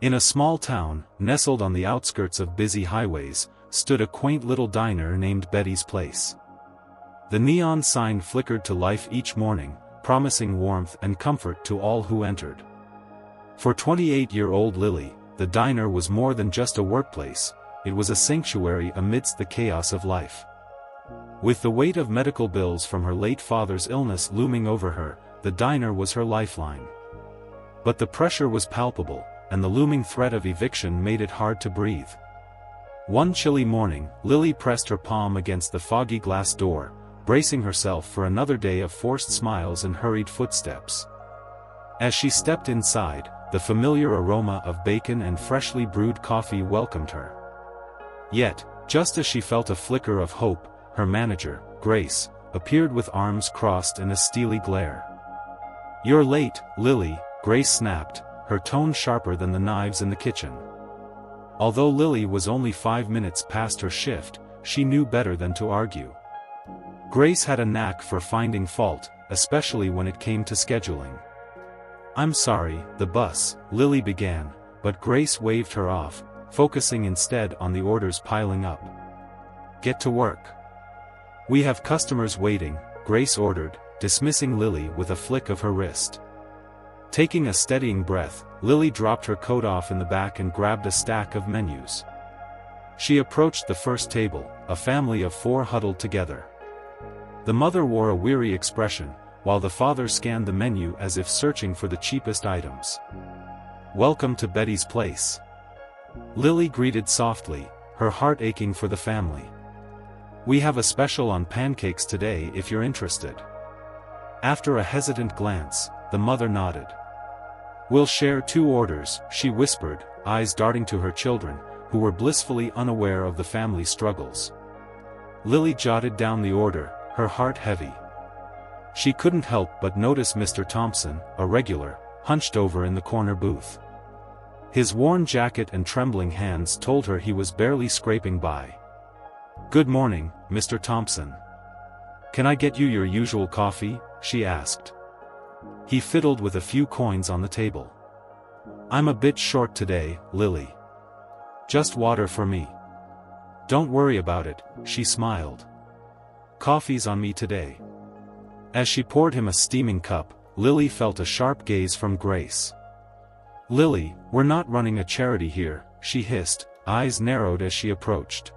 In a small town, nestled on the outskirts of busy highways, stood a quaint little diner named Betty's Place. The neon sign flickered to life each morning, promising warmth and comfort to all who entered. For 28-year-old Lily, the diner was more than just a workplace, it was a sanctuary amidst the chaos of life. With the weight of medical bills from her late father's illness looming over her, the diner was her lifeline. But the pressure was palpable, and the looming threat of eviction made it hard to breathe. One chilly morning, Lily pressed her palm against the foggy glass door, bracing herself for another day of forced smiles and hurried footsteps. As she stepped inside, the familiar aroma of bacon and freshly brewed coffee welcomed her. Yet, just as she felt a flicker of hope, her manager, Grace, appeared with arms crossed and a steely glare. "You're late, Lily," Grace snapped, her tone sharper than the knives in the kitchen. Although Lily was only 5 minutes past her shift, she knew better than to argue. Grace had a knack for finding fault, especially when it came to scheduling. "I'm sorry, the bus," Lily began, but Grace waved her off, focusing instead on the orders piling up. "Get to work. We have customers waiting," Grace ordered, dismissing Lily with a flick of her wrist. Taking a steadying breath, Lily dropped her coat off in the back and grabbed a stack of menus. She approached the first table, a family of 4 huddled together. The mother wore a weary expression, while the father scanned the menu as if searching for the cheapest items. "Welcome to Betty's Place," Lily greeted softly, her heart aching for the family. "We have a special on pancakes today if you're interested." After a hesitant glance, the mother nodded. "We'll share 2 orders," she whispered, eyes darting to her children, who were blissfully unaware of the family's struggles. Lily jotted down the order, her heart heavy. She couldn't help but notice Mr. Thompson, a regular, hunched over in the corner booth. His worn jacket and trembling hands told her he was barely scraping by. "Good morning, Mr. Thompson. Can I get you your usual coffee?" she asked. He fiddled with a few coins on the table. "I'm a bit short today, Lily. Just water for me." "Don't worry about it," she smiled. "Coffee's on me today." As she poured him a steaming cup, Lily felt a sharp gaze from Grace. "Lily, we're not running a charity here," she hissed, eyes narrowed as she approached.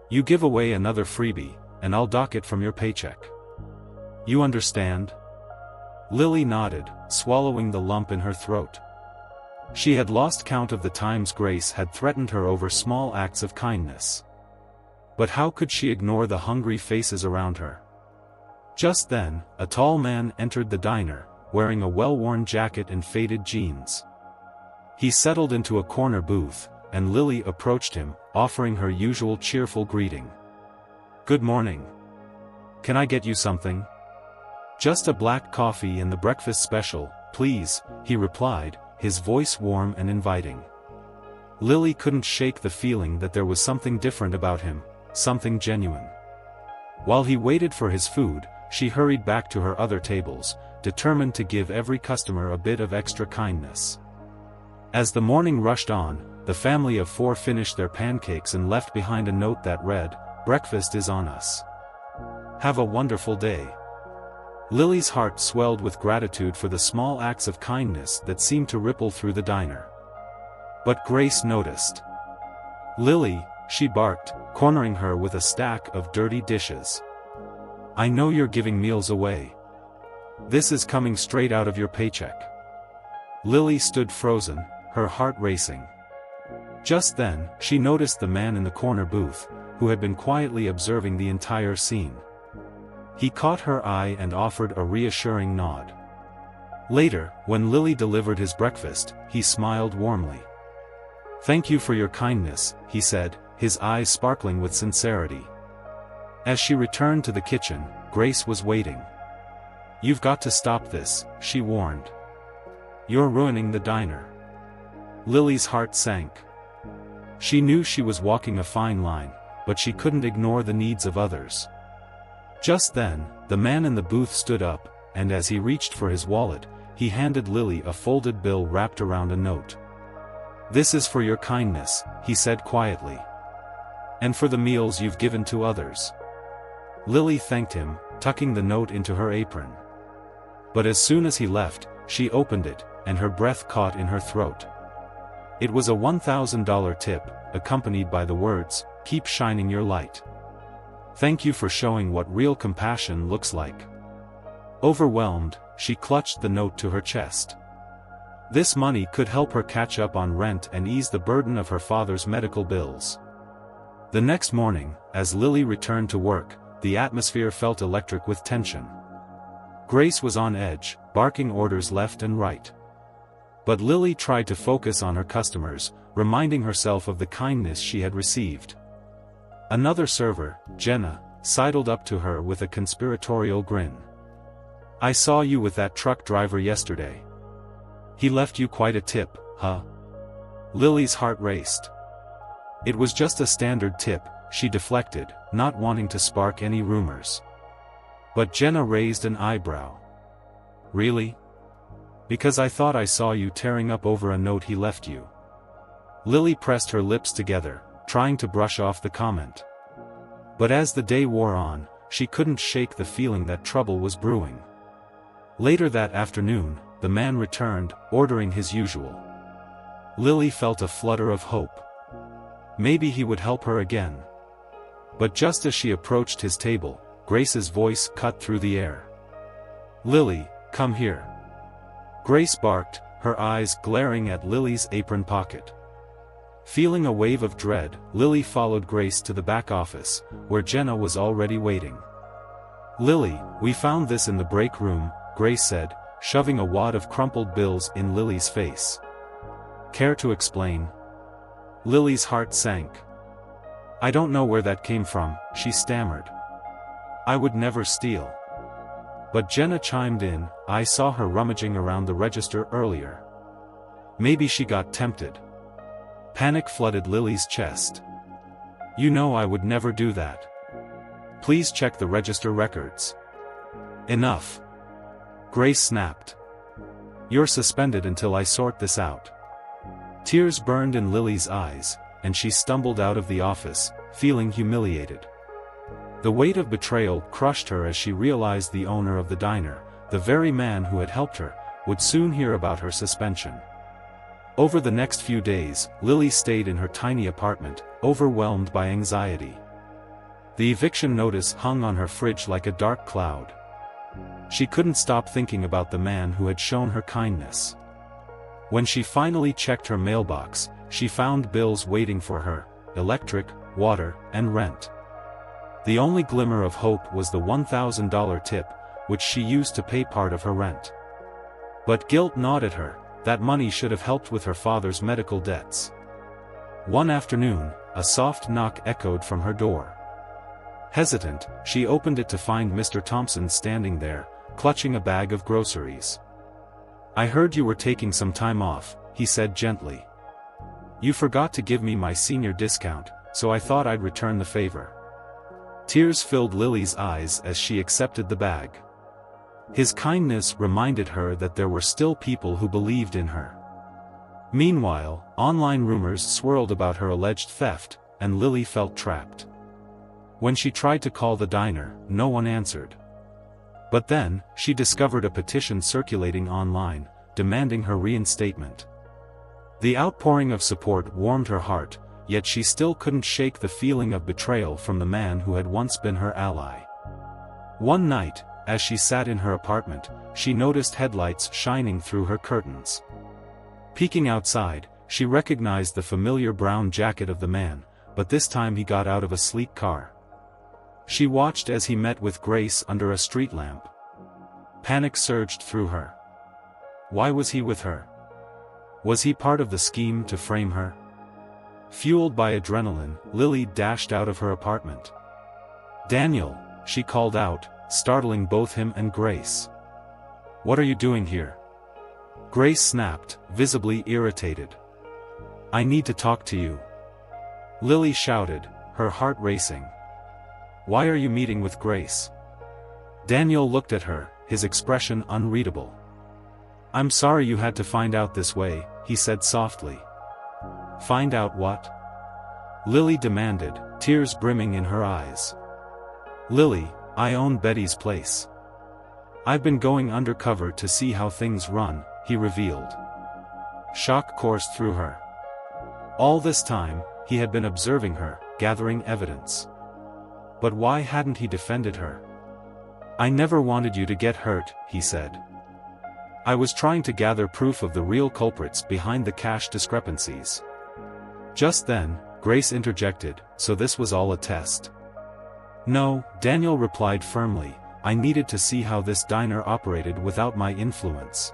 "You give away another freebie, and I'll dock it from your paycheck. You understand?" Lily nodded, swallowing the lump in her throat. She had lost count of the times Grace had threatened her over small acts of kindness. But how could she ignore the hungry faces around her? Just then, a tall man entered the diner, wearing a well-worn jacket and faded jeans. He settled into a corner booth, and Lily approached him, offering her usual cheerful greeting. "Good morning. Can I get you something?" "Just a black coffee and the breakfast special, please," he replied, his voice warm and inviting. Lily couldn't shake the feeling that there was something different about him, something genuine. While he waited for his food, she hurried back to her other tables, determined to give every customer a bit of extra kindness. As the morning rushed on, the family of 4 finished their pancakes and left behind a note that read, "Breakfast is on us. Have a wonderful day." Lily's heart swelled with gratitude for the small acts of kindness that seemed to ripple through the diner. But Grace noticed. "Lily," she barked, cornering her with a stack of dirty dishes. "I know you're giving meals away. This is coming straight out of your paycheck." Lily stood frozen, her heart racing. Just then, she noticed the man in the corner booth, who had been quietly observing the entire scene. He caught her eye and offered a reassuring nod. Later, when Lily delivered his breakfast, he smiled warmly. "Thank you for your kindness," he said, his eyes sparkling with sincerity. As she returned to the kitchen, Grace was waiting. "You've got to stop this," she warned. "You're ruining the diner." Lily's heart sank. She knew she was walking a fine line, but she couldn't ignore the needs of others. Just then, the man in the booth stood up, and as he reached for his wallet, he handed Lily a folded bill wrapped around a note. "This is for your kindness," he said quietly. "And for the meals you've given to others." Lily thanked him, tucking the note into her apron. But as soon as he left, she opened it, and her breath caught in her throat. It was a $1,000 tip, accompanied by the words, "Keep shining your light. Thank you for showing what real compassion looks like." Overwhelmed, she clutched the note to her chest. This money could help her catch up on rent and ease the burden of her father's medical bills. The next morning, as Lily returned to work, the atmosphere felt electric with tension. Grace was on edge, barking orders left and right. But Lily tried to focus on her customers, reminding herself of the kindness she had received. Another server, Jenna, sidled up to her with a conspiratorial grin. "I saw you with that truck driver yesterday. He left you quite a tip, huh?" Lily's heart raced. It was just a standard tip, she deflected, not wanting to spark any rumors. But Jenna raised an eyebrow. "Really? Because I thought I saw you tearing up over a note he left you." Lily pressed her lips together, trying to brush off the comment. But as the day wore on, she couldn't shake the feeling that trouble was brewing. Later that afternoon, the man returned, ordering his usual. Lily felt a flutter of hope. Maybe he would help her again. But just as she approached his table, Grace's voice cut through the air. "Lily, come here." Grace barked, her eyes glaring at Lily's apron pocket. Feeling a wave of dread, Lily followed Grace to the back office, where Jenna was already waiting. "Lily, we found this in the break room," Grace said, shoving a wad of crumpled bills in Lily's face. "Care to explain?" Lily's heart sank. "I don't know where that came from," she stammered. "I would never steal." But Jenna chimed in, "I saw her rummaging around the register earlier. Maybe she got tempted." Panic flooded Lily's chest. "You know I would never do that. Please check the register records." "Enough." Grace snapped. "You're suspended until I sort this out." Tears burned in Lily's eyes, and she stumbled out of the office, feeling humiliated. The weight of betrayal crushed her as she realized the owner of the diner, the very man who had helped her, would soon hear about her suspension. Over the next few days, Lily stayed in her tiny apartment, overwhelmed by anxiety. The eviction notice hung on her fridge like a dark cloud. She couldn't stop thinking about the man who had shown her kindness. When she finally checked her mailbox, she found bills waiting for her: electric, water, and rent. The only glimmer of hope was the $1,000 tip, which she used to pay part of her rent. But guilt gnawed at her. That money should have helped with her father's medical debts. One afternoon, a soft knock echoed from her door. Hesitant, she opened it to find Mr. Thompson standing there, clutching a bag of groceries. "I heard you were taking some time off," he said gently. "You forgot to give me my senior discount, so I thought I'd return the favor." Tears filled Lily's eyes as she accepted the bag. His kindness reminded her that there were still people who believed in her. Meanwhile, online rumors swirled about her alleged theft, and Lily felt trapped. When she tried to call the diner, no one answered. But then, she discovered a petition circulating online, demanding her reinstatement. The outpouring of support warmed her heart, yet she still couldn't shake the feeling of betrayal from the man who had once been her ally. One night, as she sat in her apartment, she noticed headlights shining through her curtains. Peeking outside, she recognized the familiar brown jacket of the man, but this time he got out of a sleek car. She watched as he met with Grace under a street lamp. Panic surged through her. Why was he with her? Was he part of the scheme to frame her? Fueled by adrenaline, Lily dashed out of her apartment. "Daniel," she called out, startling both him and Grace. "What are you doing here?" Grace snapped, visibly irritated. "I need to talk to you," Lily shouted, her heart racing. "Why are you meeting with Grace?" Daniel looked at her, his expression unreadable. "I'm sorry you had to find out this way," he said softly. Find out what? Lily demanded, tears brimming in her eyes. Lily, I own Betty's place. I've been going undercover to see how things run, he revealed. Shock coursed through her. All this time, he had been observing her, gathering evidence. But why hadn't he defended her? I never wanted you to get hurt, he said. I was trying to gather proof of the real culprits behind the cash discrepancies. Just then, Grace interjected, so this was all a test. No, Daniel replied firmly, I needed to see how this diner operated without my influence.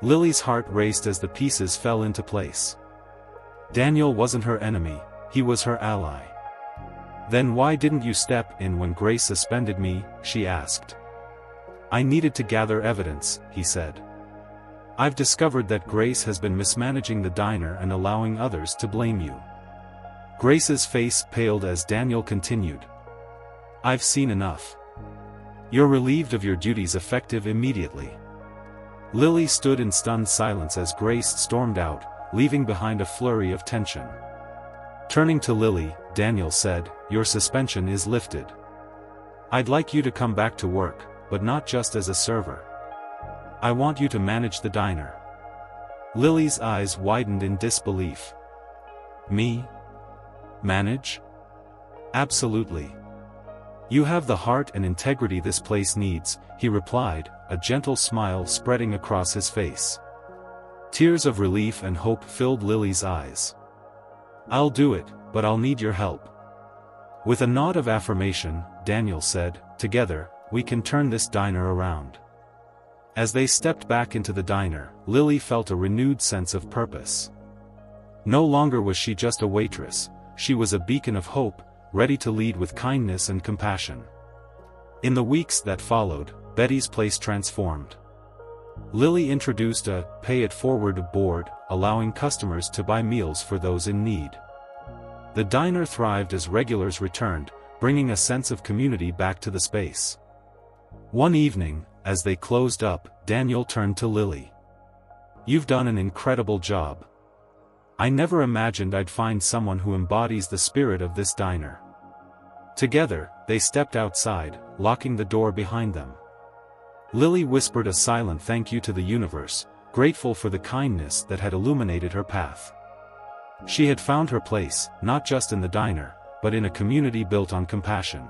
Lily's heart raced as the pieces fell into place. Daniel wasn't her enemy, he was her ally. Then why didn't you step in when Grace suspended me, she asked. I needed to gather evidence, he said. I've discovered that Grace has been mismanaging the diner and allowing others to blame you. Grace's face paled as Daniel continued. I've seen enough. You're relieved of your duties effective immediately. Lily stood in stunned silence as Grace stormed out, leaving behind a flurry of tension. Turning to Lily, Daniel said, your suspension is lifted. I'd like you to come back to work, but not just as a server. I want you to manage the diner. Lily's eyes widened in disbelief. Me? Manage? Absolutely. You have the heart and integrity this place needs, he replied, a gentle smile spreading across his face. Tears of relief and hope filled Lily's eyes. I'll do it, but I'll need your help. With a nod of affirmation, Daniel said, together, we can turn this diner around. As they stepped back into the diner, Lily felt a renewed sense of purpose. No longer was she just a waitress, she was a beacon of hope, ready to lead with kindness and compassion. In the weeks that followed, Betty's place transformed. Lily introduced a pay-it-forward board, allowing customers to buy meals for those in need. The diner thrived as regulars returned, bringing a sense of community back to the space. One evening, as they closed up, Daniel turned to Lily. You've done an incredible job. I never imagined I'd find someone who embodies the spirit of this diner. Together, they stepped outside, locking the door behind them. Lily whispered a silent thank you to the universe, grateful for the kindness that had illuminated her path. She had found her place, not just in the diner, but in a community built on compassion.